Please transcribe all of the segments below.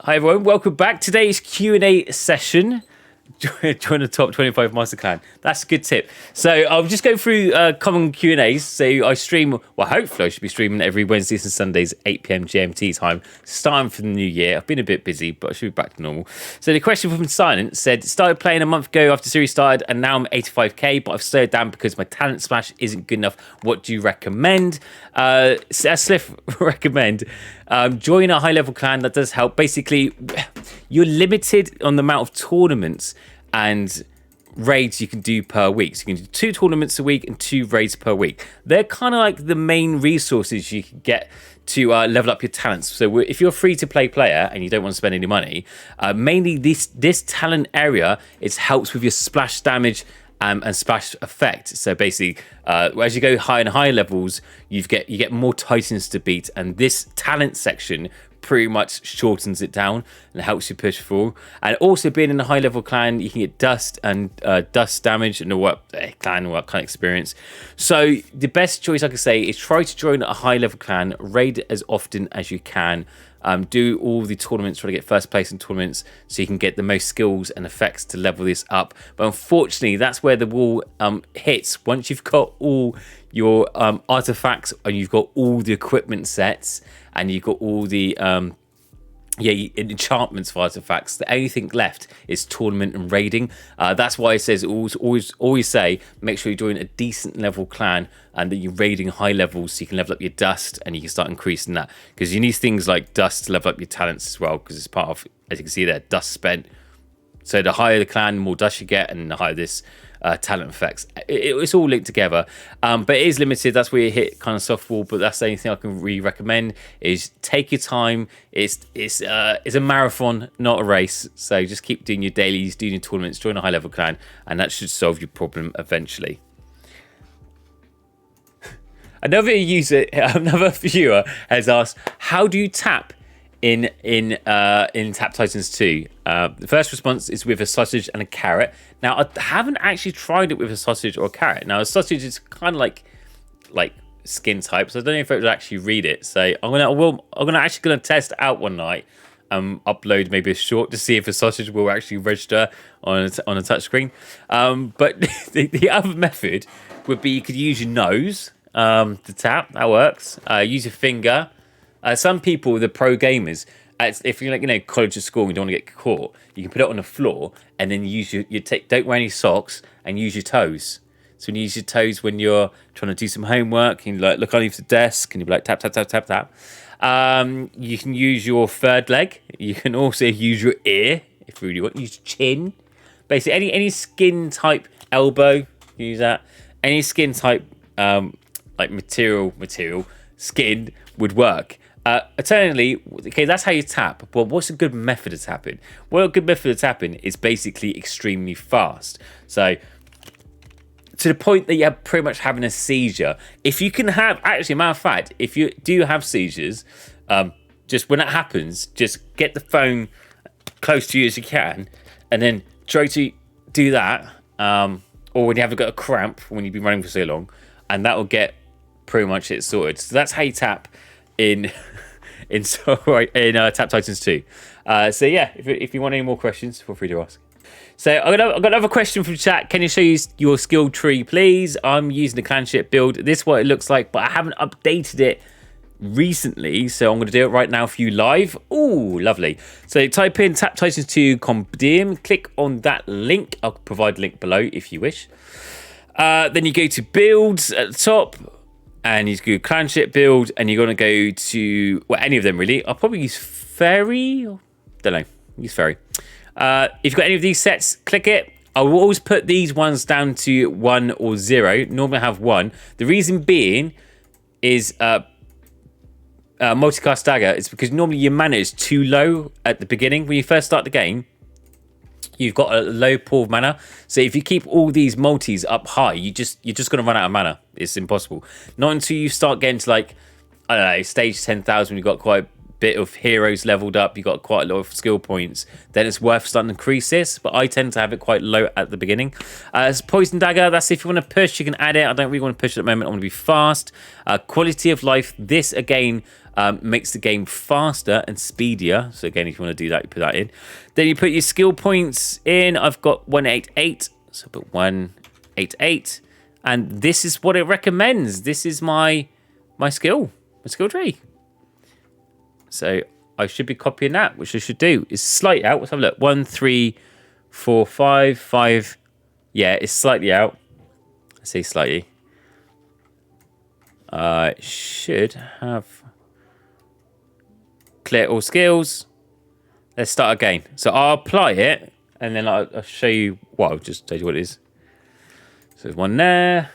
Hi everyone, welcome back. Today's Q&A session. Join the top 25 Master Clan. That's a good tip. So I'll just go through common Q&As. So I stream, well, hopefully I should be streaming every Wednesdays and Sundays, 8 p.m. GMT time, starting for the new year. I've been a bit busy, but I should be back to normal. So the question from Silent said, started playing a month ago after series started, and now I'm 85k, but I've slowed down because my talent smash isn't good enough. What do you recommend? Sliff recommend join a high-level clan. That does help. Basically, you're limited on the amount of tournaments and raids you can do per week. So you can do 2 tournaments a week and 2 raids per week. They're kind of like the main resources you can get to level up your talents. So if you're a free-to-play player and you don't want to spend any money, mainly this talent area, it helps with your splash damage and splash effect. So basically, as you go higher and higher levels, you get more Titans to beat, and this talent section pretty much shortens it down and helps you push through. And also being in a high level clan, you can get dust and dust damage and what kind of experience. So the best choice I could say is try to join a high level clan, raid as often as you can. Do all the tournaments, try to get first place in tournaments so you can get the most skills and effects to level this up. But unfortunately, that's where the wall hits. Once you've got all your artifacts and you've got all the equipment sets and you've got all the enchantments for artifacts, the only thing left is tournament and raiding. That's why it says always say make sure you join a decent level clan and that you're raiding high levels so you can level up your dust and you can start increasing that, because you need things like dust to level up your talents as well, because it's part of, as you can see there, dust spent. So the higher the clan, the more dust you get, and the higher this talent effects. It's all linked together, but it is limited. That's where you hit kind of soft wall. But that's the only thing I can really recommend is take your time. It's a marathon, not a race. So just keep doing your dailies, doing your tournaments, join a high level clan, and that should solve your problem eventually. Another viewer has asked, how do you tap in Tap Titans 2? The first response is with a sausage and a carrot. Now, I haven't actually tried it with a sausage or a carrot. Now, a sausage is kind of like skin type, so I don't know if it would actually read it. So I'm gonna test out one night, upload maybe a short to see if a sausage will actually register on a touchscreen. But the other method would be you could use your nose to tap. That works. Use your finger. Some people, the pro gamers, if you're college or school and you don't want to get caught, you can put it on the floor and then use don't wear any socks and use your toes. So when you use your toes when you're trying to do some homework, and you look underneath the desk and you'll be like tap, tap, tap, tap, tap. You can use your third leg. You can also use your ear if you really want. Use your chin. Basically, any skin type elbow, use that. Any skin type material skin would work. Alternatively, okay, that's how you tap. Well, what's a good method of tapping? Well, a good method of tapping is basically extremely fast. So, to the point that you're pretty much having a seizure. If you can have, actually, matter of fact, if you do have seizures, just when it happens, just get the phone close to you as you can, and then try to do that. Or when you haven't got a cramp, when you've been running for so long, and that will get pretty much it sorted. So that's how you tap in Tap Titans 2. So yeah, if you want any more questions, feel free to ask. So I've got another question from chat. Can you show your skill tree, please? I'm using the clanship build. This is what it looks like, but I haven't updated it recently, so I'm going to do it right now for you live. Ooh, lovely. So type in Tap Titans 2 Compendium, click on that link. I'll provide a link below if you wish. Then you go to builds at the top, and you go clanship build, and you're going to go to, well, any of them really. I'll probably use fairy. Don't know. Use fairy. If you've got any of these sets, click it. I will always put these ones down to 1 or 0. Normally I have 1. The reason being is multicast dagger. It's because normally your mana is too low at the beginning. When you first start the game, you've got a low pool of mana. So if you keep all these multis up high, you're just going to run out of mana. It's impossible. Not until you start getting to, like, I don't know, stage 10,000, you've got quite a bit of heroes leveled up, you've got quite a lot of skill points, then it's worth starting to increase this. But I tend to have it quite low at the beginning. It's poison dagger. That's if you want to push, you can add it. I don't really want to push at the moment. I want to be fast. Quality of life. This, again, makes the game faster and speedier. So again, if you want to do that, you put that in. Then you put your skill points in. I've got 188, so I put 188, and this is what it recommends. This is my skill tree. So I should be copying that, which I should do. It's slightly out. Let's have a look. 1, 3, 4, 5, 5. Yeah, it's slightly out. I say slightly. Should have clear all skills. Let's start again. So I'll apply it, and then I'll show you. Well, I'll just tell you what it is. So there's 1 there.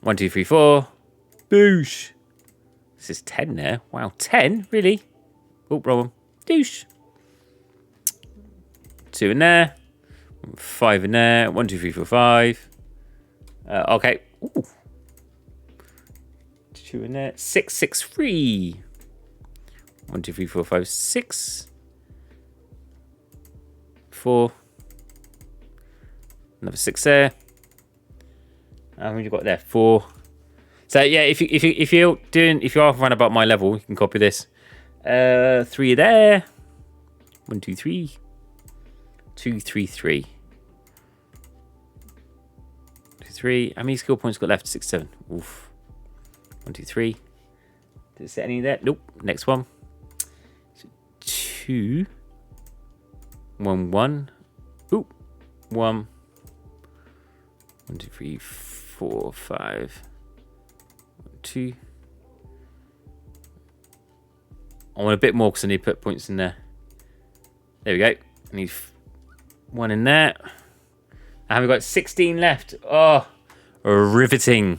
1, 2, 3, 4. Boosh. This is 10 there. Wow, 10? Really? Oh, wrong one. Douche. 2 in there. 5 in there. 1, 2, 3, 4, 5. Okay. Ooh. 2 in there. 6, 6, 3. 1, 2, 3, 4, 5, 6. 4. Another 6 there. How many you got there? 4. So yeah, if you are around about my level, you can copy this. 3 there. 1, 2, 3. 2, 3, 3. 2, 3. How many skill points got left? 6, 7. Oof. 1, 2, 3. Did it set any there? Nope. Next one. So 2. 1, 1. Ooh. 1. 1, 2, 3, 4, 5. 1, 2. I want a bit more because I need to put points in there. There we go. I need 1 in there. And we've got 16 left. Oh, riveting.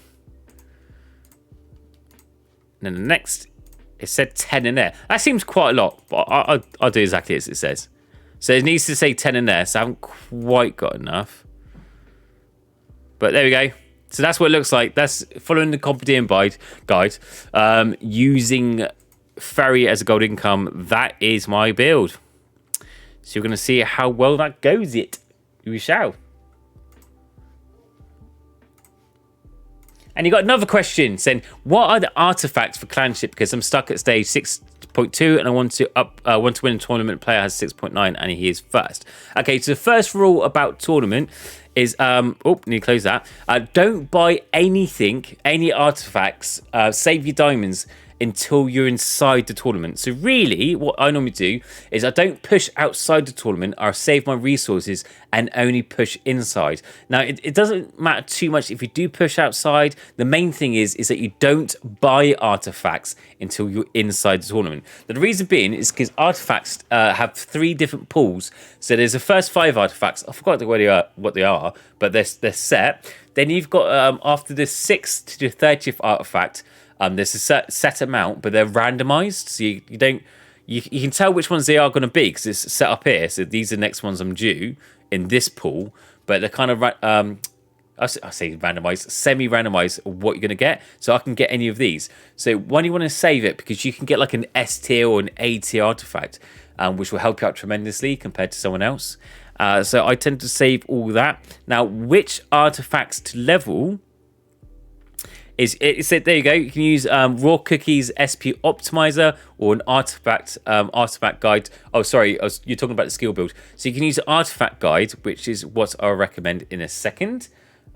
And then the next, it said 10 in there. That seems quite a lot, but I'll do exactly as it says. So it needs to say 10 in there, so I haven't quite got enough. But there we go. So that's what it looks like. That's following the Compedium guide. Using Ferry as a gold income. That is my build. So you're going to see how well that goes it. We shall. And you got another question saying, what are the artifacts for clanship? Because I'm stuck at stage 6.2 and I want to win a tournament. Player has 6.9 and he is first. Okay, so the first rule about tournament is, need to close that. Don't buy anything, any artifacts, save your diamonds until you're inside the tournament. So really, what I normally do is I don't push outside the tournament. I save my resources and only push inside. Now, it doesn't matter too much if you do push outside. The main thing is that you don't buy artifacts until you're inside the tournament. The reason being is because artifacts have 3 different pools. So there's the first 5 artifacts. I forgot what they are, but they're set. Then you've got after the 6th to the 30th artifact, there's a set amount, but they're randomized, so you can tell which ones they are going to be because it's set up here. So these are the next ones I'm due in this pool, but they're kind of I say randomized, semi-randomized what you're going to get. So I can get any of these. So when you want to save it, because you can get like an S tier or an A tier artifact, which will help you out tremendously compared to someone else. So I tend to save all that. Now, which artifacts to level? It said there you go. You can use Raw Cookies SP Optimizer or an artifact guide. Oh, sorry, you're talking about the skill build. So you can use the artifact guide, which is what I'll recommend in a second.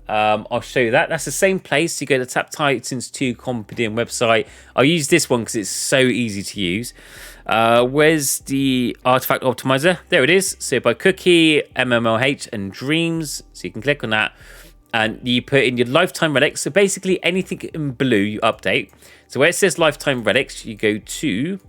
I'll show you that. That's the same place. You go to Tap Titans 2 Compedium website. I'll use this one because it's so easy to use. Where's the artifact optimizer? There it is. So by Cookie, MMLH, and Dreams. So you can click on that. And you put in your lifetime relics. So basically anything in blue you update. So where it says lifetime relics, you go to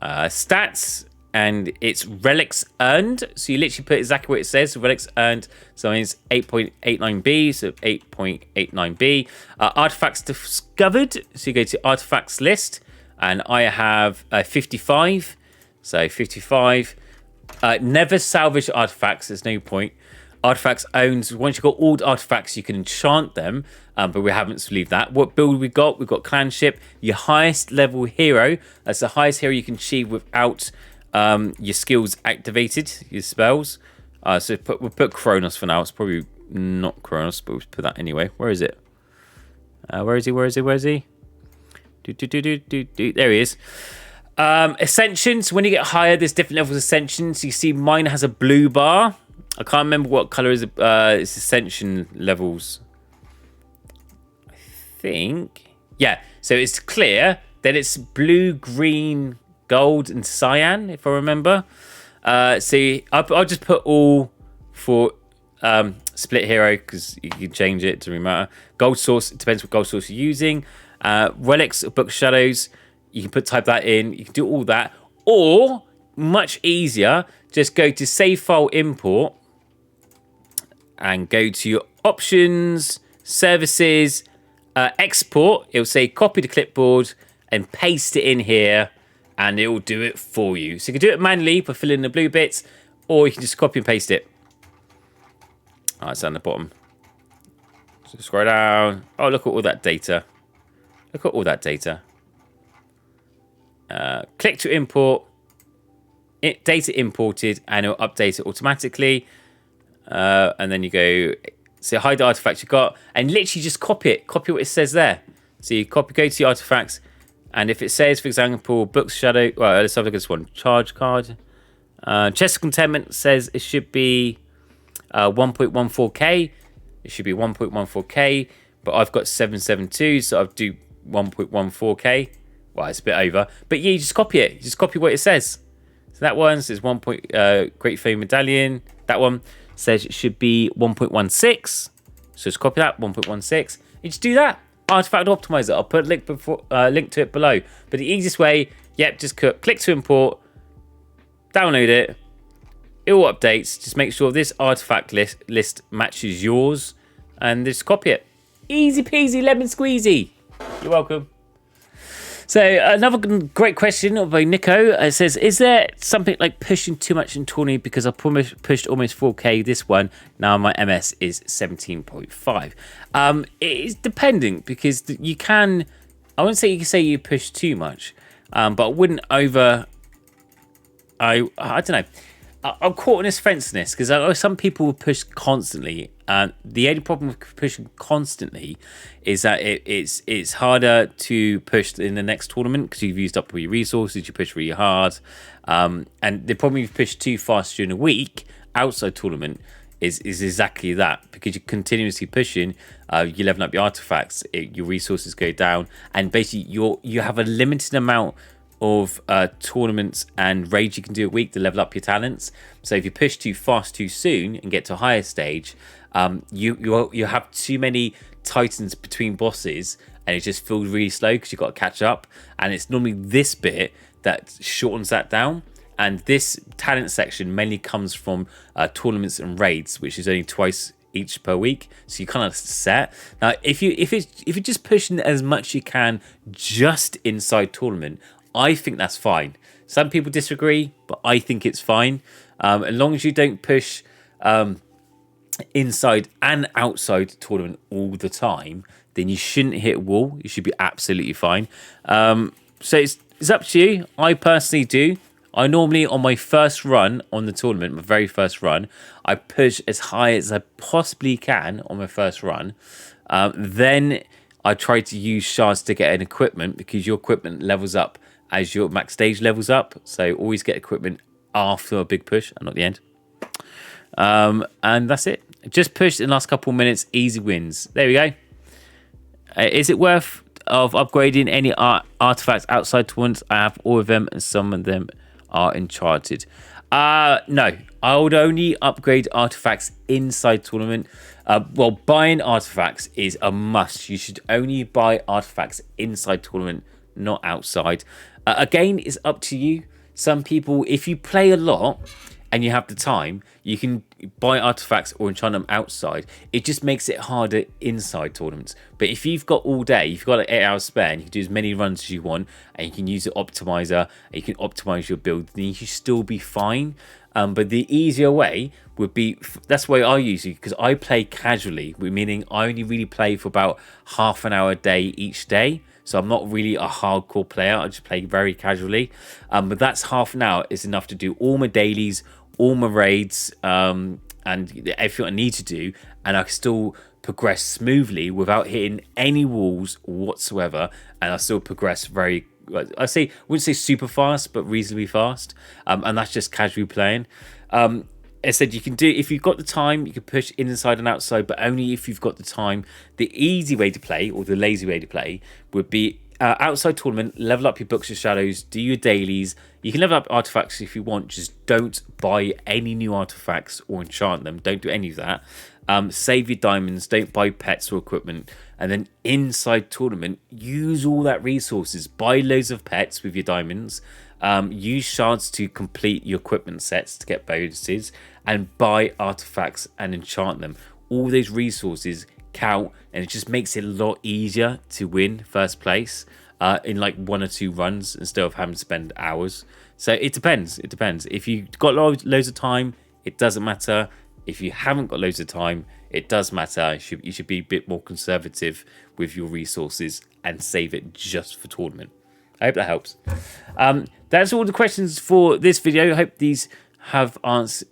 stats and it's relics earned. So you literally put exactly what it says. So relics earned. So it's 8.89B. So 8.89B. Artifacts discovered. So you go to artifacts list. And I have 55. So 55. Never salvage artifacts. There's no point. Artifacts owned. Once you've got all the artifacts, you can enchant them, but we haven't to leave that. What build we got? We've got Clanship, your highest level hero. That's the highest hero you can achieve without your skills activated, your spells. So we'll put Kronos for now. It's probably not Kronos, but we'll put that anyway. Where is it? Where is he? There he is. Ascensions. When you get higher, there's different levels of ascensions. You see mine has a blue bar. I can't remember what colour is its ascension levels. I think. Yeah, so it's clear. Then it's blue, green, gold, and cyan, if I remember. So I'll just put all for split hero because you can change it, to matter. Gold source, it depends what gold source you're using. Relics, book shadows, you can type that in. You can do all that. Or, much easier, just go to save file import and go to your options, services, export. It'll say copy to clipboard and paste it in here, and it will do it for you. So you can do it manually by filling in the blue bits, or you can just copy and paste it. Oh, it's down the bottom. So scroll down. Oh, look at all that data. Look at all that data. Click to import. Data imported, and it'll update it automatically. And then you go, so hide the artifacts you got, and literally just copy it. Copy what it says there. So you go to the artifacts, and if it says, for example, books shadow, well, let's have a look at this one. Charge card. Chest of Contentment says it should be 1.14k. It should be 1.14k, but I've got 772, so I'll do 1.14k. Well, it's a bit over, but yeah, you just copy it. You just copy what it says. So that one says Great Fame Medallion. That one says it should be 1.16. So just copy that, 1.16. You just do that. Artifact Optimizer. I'll put a link to it below. But the easiest way, yep, just click to import, download it. It all updates. Just make sure this artifact list matches yours, and just copy it. Easy peasy, lemon squeezy. You're welcome. So another great question by Nico. It says, is there something like pushing too much in tourney because I pushed almost 4k this one. Now my MS is 17.5. It is depending because you can, I wouldn't say you can say you push too much, but I wouldn't over, I don't know. I'm caught on this fence in this because some people will push constantly. The only problem with pushing constantly is that it's harder to push in the next tournament because you've used up all your resources, you push really hard. And the problem if you push too fast during a week outside tournament is exactly that, because you're continuously pushing, you level up your artifacts, your resources go down, and basically you have a limited amount of tournaments and raids you can do a week to level up your talents. So if you push too fast too soon and get to a higher stage, you have too many titans between bosses, and it just feels really slow because you've got to catch up. And it's normally this bit that shortens that down. And this talent section mainly comes from tournaments and raids, which is only twice each per week, so you kind of set. Now if you're just pushing as much you can just inside tournament, I think that's fine. Some people disagree, but I think it's fine. As long as you don't push inside and outside tournament all the time, then you shouldn't hit a wall. You should be absolutely fine. So it's up to you. I personally do. I normally, on my first run on the tournament, my very first run, I push as high as I possibly can on my first run. Then I try to use shards to get an equipment, because your equipment levels up as your max stage levels up. So always get equipment after a big push and not the end. And that's it. Just push in the last couple of minutes, easy wins. There we go. Is it worth of upgrading any artifacts outside tournaments? I have all of them, and some of them are enchanted. No, I would only upgrade artifacts inside tournament. Well, buying artifacts is a must. You should only buy artifacts inside tournament, not outside. Again, it's up to you. Some people, if you play a lot and you have the time, you can buy artifacts or enchant them outside. It just makes it harder inside tournaments. But if you've got all day, if you've got like 8 hours spare, and you can do as many runs as you want, and you can use the optimizer, and you can optimize your build, then you should still be fine. But the easier way would be, that's the way I use it, because I play casually, meaning I only really play for about half an hour a day each day. So I'm not really a hardcore player. I just play very casually. But that's half an hour is enough to do all my dailies, all my raids, and everything I need to do. And I can still progress smoothly without hitting any walls whatsoever, and I still progress very. Wouldn't say super fast, but reasonably fast, and that's just casually playing. I said you can do, if you've got the time, you can push inside and outside, but only if you've got the time. The easy way to play, or the lazy way to play, would be outside tournament, level up your books of shadows, do your dailies. You can level up artifacts if you want, just don't buy any new artifacts or enchant them. Don't do any of that. Save your diamonds, don't buy pets or equipment. And then inside tournament, use all that resources. Buy loads of pets with your diamonds. Use shards to complete your equipment sets to get bonuses, and buy artifacts and enchant them. All those resources count, and it just makes it a lot easier to win first place in like 1 or 2 runs instead of having to spend hours. So it depends. If you've got loads of time, it doesn't matter. If you haven't got loads of time, it does matter. You should be a bit more conservative with your resources and save it just for tournament. I hope that helps. That's all the questions for this video. I hope these have answered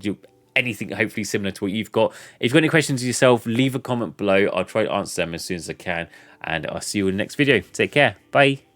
you anything hopefully similar to what you've got. If you've got any questions yourself, leave a comment below. I'll try to answer them as soon as I can, and I'll see you in the next video. Take care. Bye.